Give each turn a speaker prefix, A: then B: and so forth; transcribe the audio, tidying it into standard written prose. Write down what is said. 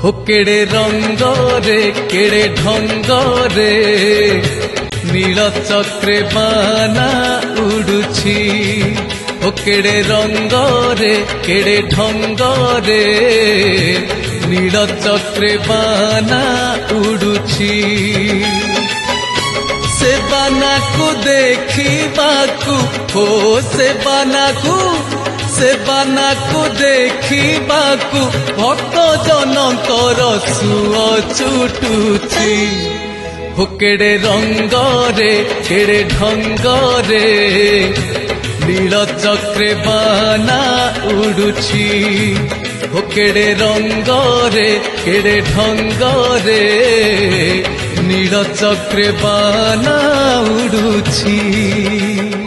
A: हो केड़े रंग रे केड़े ढंग रे नील चक्रे बाना उड़ुछि हो केड़े रंग रे केड़े ढंग रे नील चक्रे बाना उड़ुछि से बाना को देखिबाकू हो से बाना को देखिबाकू भक्त जनकर सुअ छुटुछि हो केड़े रंग रे केड़े ढंग रे नील चक्रे बाना उड़ुछि हो केड़े रंग रे केड़े ढंग रे नील चक्रे बाना उड़ुछि।